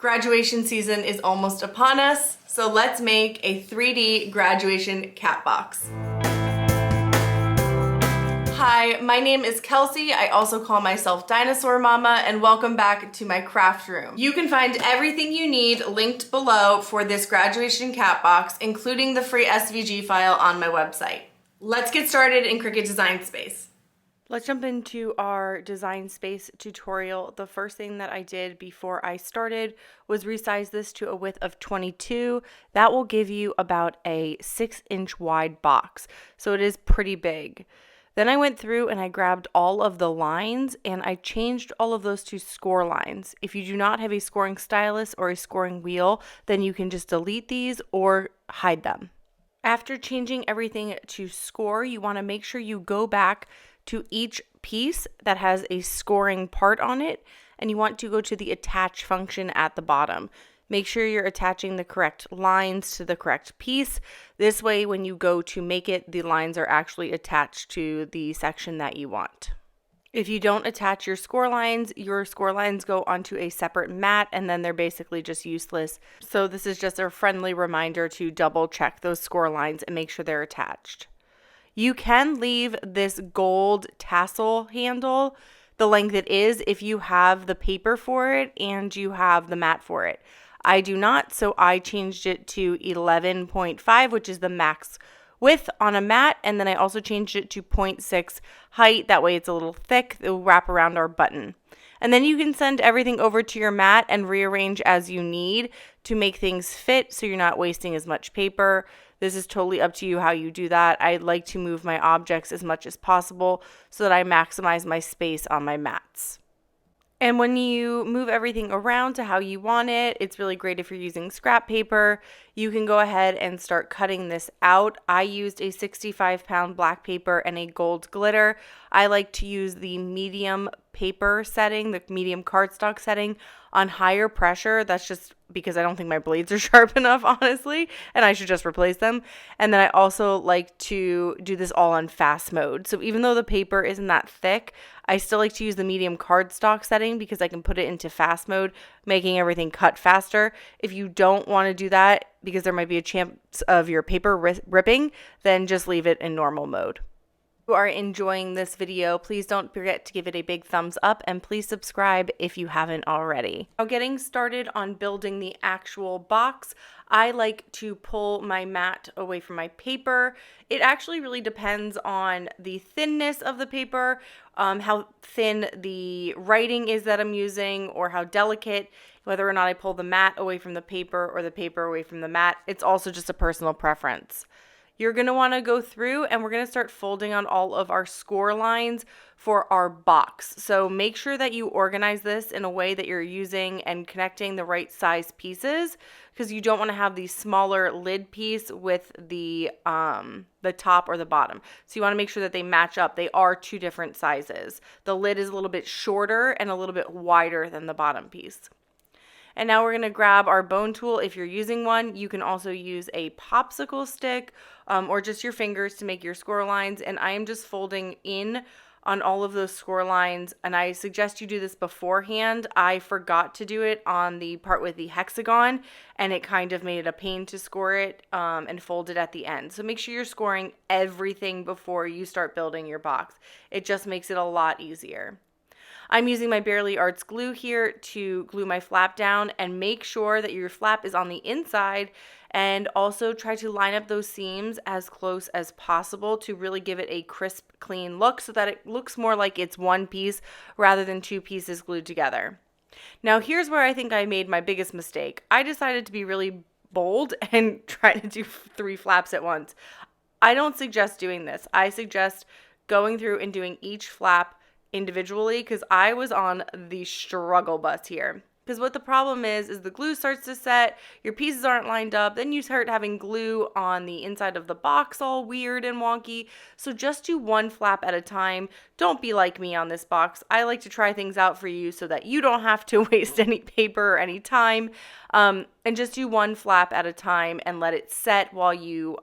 Graduation season is almost upon us, so let's make a 3D graduation cat box. Hi, my name is Kelsey. I also call myself Dinosaur Mama, and welcome back to my craft room. You can find everything you need linked below for this graduation cat box, including the free SVG file on my website. Let's get started in Cricut Design Space. Let's jump into our Design Space tutorial. The first thing that I did before I started was resize this to a width of 22. That will give you about a 6-inch wide box, so it is pretty big. Then I went through and I grabbed all of the lines and I changed all of those to score lines. If you do not have a scoring stylus or a scoring wheel, then you can just delete these or hide them. After changing everything to score, you want to make sure you go back to each piece that has a scoring part on it, and you want to go to the attach function at the bottom. Make sure you're attaching the correct lines to the correct piece. This way, when you go to make it, the lines are actually attached to the section that you want. If you don't attach your score lines go onto a separate mat, and then they're basically just useless. So this is just a friendly reminder to double check those score lines and make sure they're attached. You can leave this gold tassel handle the length it is if you have the paper for it and you have the mat for it. I do not, so I changed it to 11.5, which is the max width on a mat, and then I also changed it to 0.6 height. That way it's a little thick. It will wrap around our button. And then you can send everything over to your mat and rearrange as you need to make things fit so you're not wasting as much paper. This is totally up to you how you do that. I like to move my objects as much as possible so that I maximize my space on my mats. And when you move everything around to how you want it, it's really great if you're using scrap paper. You can go ahead and start cutting this out. I used a 65-pound black paper and a gold glitter. I like to use the medium paper setting, the medium cardstock setting on higher pressure. That's just because I don't think my blades are sharp enough, honestly, and I should just replace them. And then I also like to do this all on fast mode. So even though the paper isn't that thick, I still like to use the medium cardstock setting because I can put it into fast mode, making everything cut faster. If you don't want to do that because there might be a chance of your paper ripping, then just leave it in normal mode. If you are enjoying this video, please don't forget to give it a big thumbs up and please subscribe if you haven't already. Now, getting started on building the actual box, I like to pull my mat away from my paper. It actually really depends on the thinness of the paper, how thin the writing is that I'm using, or how delicate, whether or not I pull the mat away from the paper or the paper away from the mat. It's also just a personal preference. You're going to want to go through and we're going to start folding on all of our score lines for our box. So make sure that you organize this in a way that you're using and connecting the right size pieces, because you don't want to have the smaller lid piece with the top or the bottom. So you want to make sure that they match up. They are two different sizes. The lid is a little bit shorter and a little bit wider than the bottom piece. And now we're going to grab our bone tool. If you're using one, you can also use a popsicle stick or just your fingers to make your score lines. And I am just folding in on all of those score lines. And I suggest you do this beforehand. I forgot to do it on the part with the hexagon, and it kind of made it a pain to score it and fold it at the end. So make sure you're scoring everything before you start building your box. It just makes it a lot easier. I'm using my Barely Arts glue here to glue my flap down, and make sure that your flap is on the inside, and also try to line up those seams as close as possible to really give it a crisp, clean look so that it looks more like it's one piece rather than two pieces glued together. Now here's where I think I made my biggest mistake. I decided to be really bold and try to do 3 flaps at once. I don't suggest doing this. I suggest going through and doing each flap individually, because I was on the struggle bus here. Because what the problem is the glue starts to set, your pieces aren't lined up, then you start having glue on the inside of the box all weird and wonky. So just do one flap at a time. Don't be like me on this box. I like to try things out for you so that you don't have to waste any paper or any time. And just do one flap at a time and let it set while you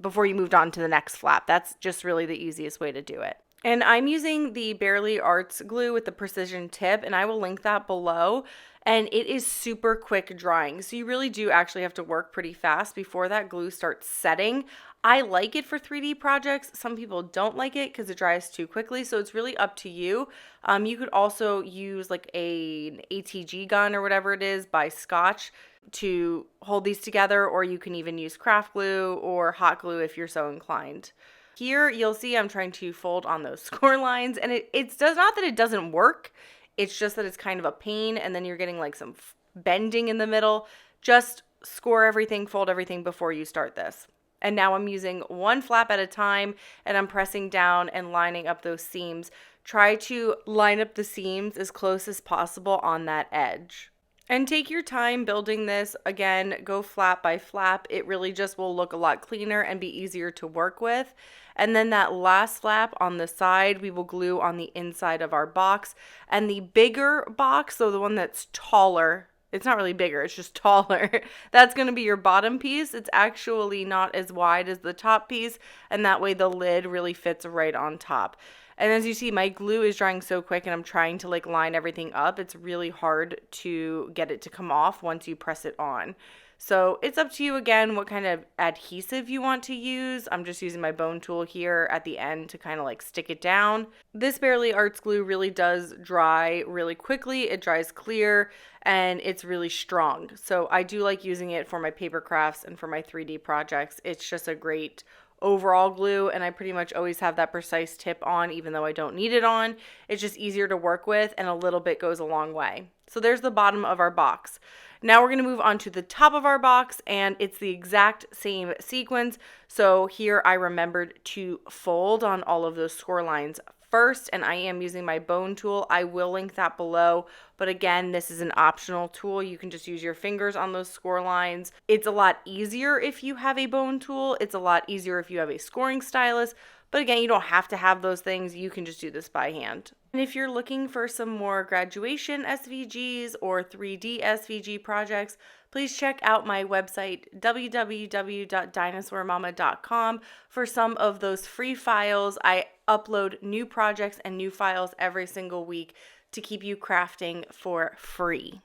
before you moved on to the next flap. That's just really the easiest way to do it. And I'm using the Barely Arts glue with the precision tip, and I will link that below. and it is super quick drying. So you really do actually have to work pretty fast before that glue starts setting. I like it for 3D projects. Some people don't like it because it dries too quickly. So it's really up to you. You could also use like an ATG gun or whatever it is by Scotch to hold these together, or you can even use craft glue or hot glue if you're so inclined. Here you'll see I'm trying to fold on those score lines, and it does not that it doesn't work. It's just that it's kind of a pain, and then you're getting like some bending in the middle. Just score everything, fold everything before you start this. And now I'm using one flap at a time, and I'm pressing down and lining up those seams. Try to line up the seams as close as possible on that edge. And take your time building this. Again, go flap by flap. It really just will look a lot cleaner and be easier to work with. And then that last flap on the side, we will glue on the inside of our box. And the bigger box, so the one that's taller, it's not really bigger, it's just taller, that's going to be your bottom piece. It's actually not as wide as the top piece, and that way the lid really fits right on top. And as you see, my glue is drying so quick, and I'm trying to like line everything up. It's really hard to get it to come off once you press it on. So it's up to you again what kind of adhesive you want to use. I'm just using my bone tool here at the end to kind of like stick it down. This Bearly Arts glue really does dry really quickly. It dries clear and it's really strong. So I do like using it for my paper crafts and for my 3D projects. It's just a great overall glue, and I pretty much always have that precise tip on even though I don't need it on. It's just easier to work with, and a little bit goes a long way. So there's the bottom of our box. Now we're going to move on to the top of our box, and it's the exact same sequence. So here I remembered to fold on all of those score lines first, and I am using my bone tool. I will link that below, but again, this is an optional tool. You can just use your fingers on those score lines. It's a lot easier if you have a bone tool. It's a lot easier if you have a scoring stylus, but again, you don't have to have those things. You can just do this by hand. And if you're looking for some more graduation SVGs or 3D SVG projects, please check out my website, www.dinosaurmama.com, for some of those free files. I upload new projects and new files every single week to keep you crafting for free.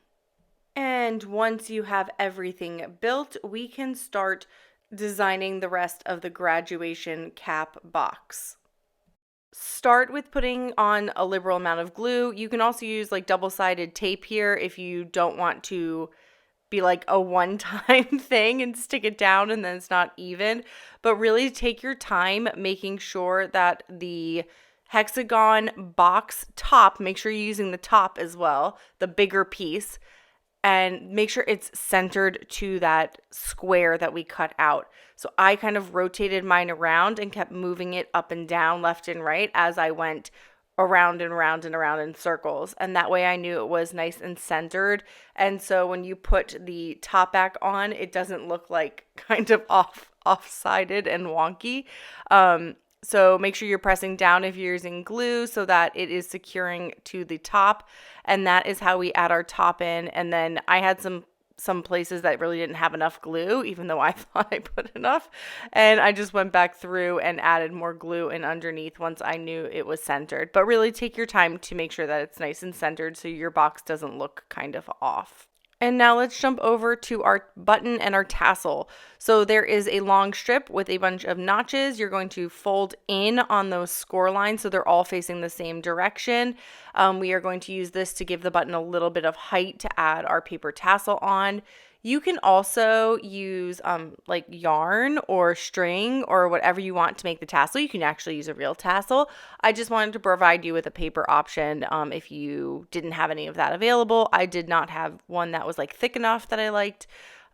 And once you have everything built, we can start designing the rest of the graduation cap box. Start with putting on a liberal amount of glue. You can also use like double-sided tape here if you don't want to be like a one-time thing and stick it down and then it's not even. But really take your time making sure that the hexagon box top, make sure you're using the top as well, the bigger piece, and make sure it's centered to that square that we cut out. So I kind of rotated mine around and kept moving it up and down, left and right, as I went around and around and around in circles. And that way I knew it was nice and centered. And so when you put the top back on, it doesn't look like kind of off-sided and wonky. So make sure you're pressing down if you're using glue so that it is securing to the top. And that is how we add our top in. And then I had some places that really didn't have enough glue, even though I thought I put enough. And I just went back through and added more glue in underneath once I knew it was centered. But really take your time to make sure that it's nice and centered so your box doesn't look kind of off. And now let's jump over to our button and our tassel. So there is a long strip with a bunch of notches. You're going to fold in on those score lines so they're all facing the same direction. We are going to use this to give the button a little bit of height to add our paper tassel on. You can also use like yarn or string or whatever you want to make the tassel. You can actually use a real tassel. I just wanted to provide you with a paper option if you didn't have any of that available. I did not have one that was like thick enough that I liked,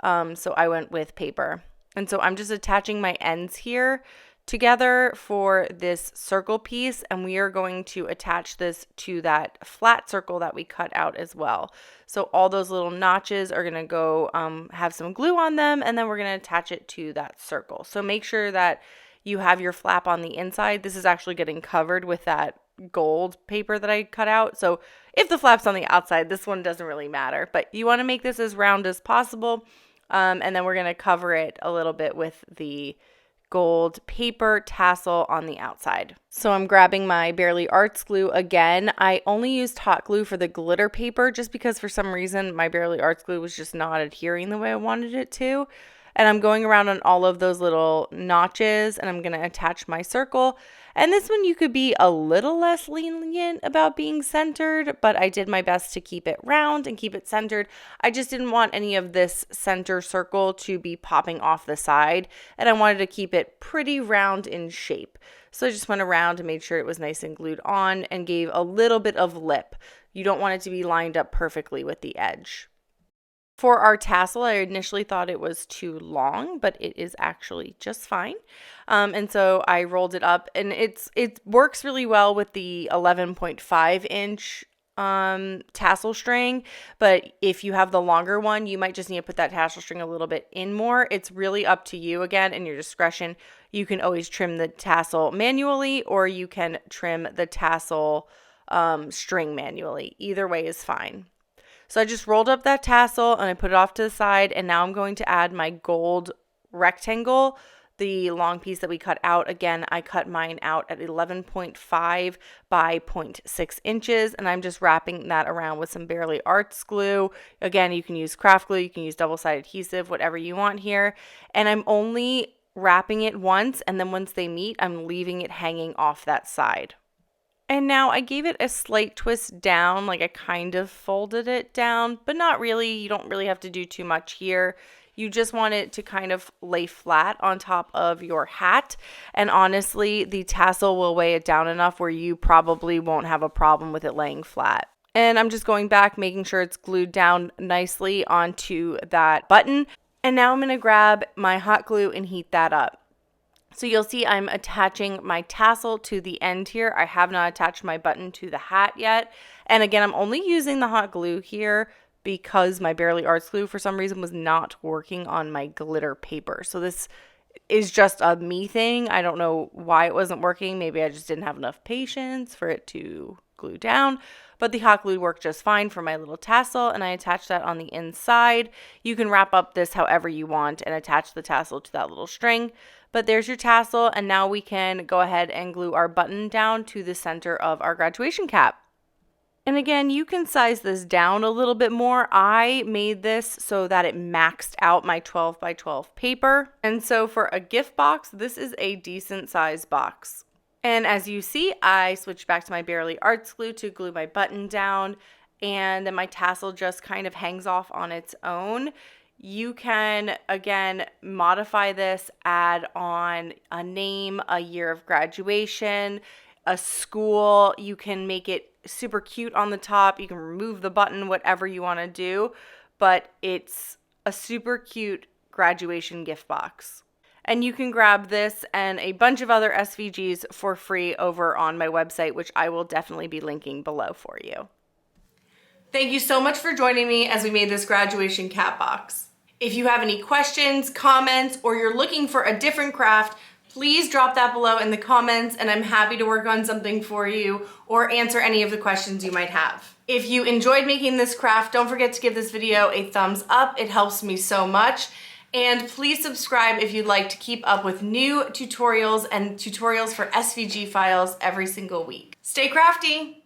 so I went with paper. And so I'm just attaching my ends here together for this circle piece, and we are going to attach this to that flat circle that we cut out as well. So all those little notches are going to go have some glue on them, and then we're going to attach it to that circle. So make sure that you have your flap on the inside. This is actually getting covered with that gold paper that I cut out. So if the flap's on the outside, this one doesn't really matter, but you want to make this as round as possible. And then we're going to cover it a little bit with the gold paper tassel on the outside. So I'm grabbing my Barely Arts glue again. I only used hot glue for the glitter paper just because for some reason my Barely Arts glue was just not adhering the way I wanted it to. And I'm going around on all of those little notches and I'm going to attach my circle. And this one you could be a little less lenient about being centered, but I did my best to keep it round and keep it centered. I just didn't want any of this center circle to be popping off the side, and I wanted to keep it pretty round in shape. So I just went around and made sure it was nice and glued on and gave a little bit of lip. You don't want it to be lined up perfectly with the edge. For our tassel, I initially thought it was too long, but it is actually just fine. And so I rolled it up, and it works really well with the 11.5 inch tassel string. But if you have the longer one, you might just need to put that tassel string a little bit in more. It's really up to you again and your discretion. You can always trim the tassel manually, or you can trim the tassel string manually. Either way is fine. So I just rolled up that tassel and I put it off to the side, and now I'm going to add my gold rectangle, the long piece that we cut out. Again, I cut mine out at 11.5 by 0.6 inches, and I'm just wrapping that around with some Barely Arts glue. Again, you can use craft glue, you can use double-sided adhesive, whatever you want here. And I'm only wrapping it once, and then once they meet, I'm leaving it hanging off that side. And now I gave it a slight twist down, like I kind of folded it down, but not really. You don't really have to do too much here. You just want it to kind of lay flat on top of your hat. And honestly, the tassel will weigh it down enough where you probably won't have a problem with it laying flat. And I'm just going back, making sure it's glued down nicely onto that button. And now I'm going to grab my hot glue and heat that up. So you'll see I'm attaching my tassel to the end here. I have not attached my button to the hat yet. And again, I'm only using the hot glue here because my Barely Arts glue for some reason was not working on my glitter paper. So this is just a me thing. I don't know why it wasn't working. Maybe I just didn't have enough patience for it to glue down. But the hot glue worked just fine for my little tassel, and I attached that on the inside. You can wrap up this however you want and attach the tassel to that little string. But there's your tassel, and now we can go ahead and glue our button down to the center of our graduation cap. And again, you can size this down a little bit more. I made this so that it maxed out my 12 by 12 paper. And so for a gift box, this is a decent size box. And as you see, I switched back to my Barely Arts glue to glue my button down, and then my tassel just kind of hangs off on its own. You can, again, modify this, add on a name, a year of graduation, a school. You can make it super cute on the top. You can remove the button, whatever you want to do, but it's a super cute graduation gift box. And you can grab this and a bunch of other SVGs for free over on my website, which I will definitely be linking below for you. Thank you so much for joining me as we made this graduation cap box. If you have any questions, comments, or you're looking for a different craft, please drop that below in the comments, and I'm happy to work on something for you or answer any of the questions you might have. If you enjoyed making this craft, don't forget to give this video a thumbs up. It helps me so much. And please subscribe if you'd like to keep up with new tutorials and tutorials for SVG files every single week. Stay crafty!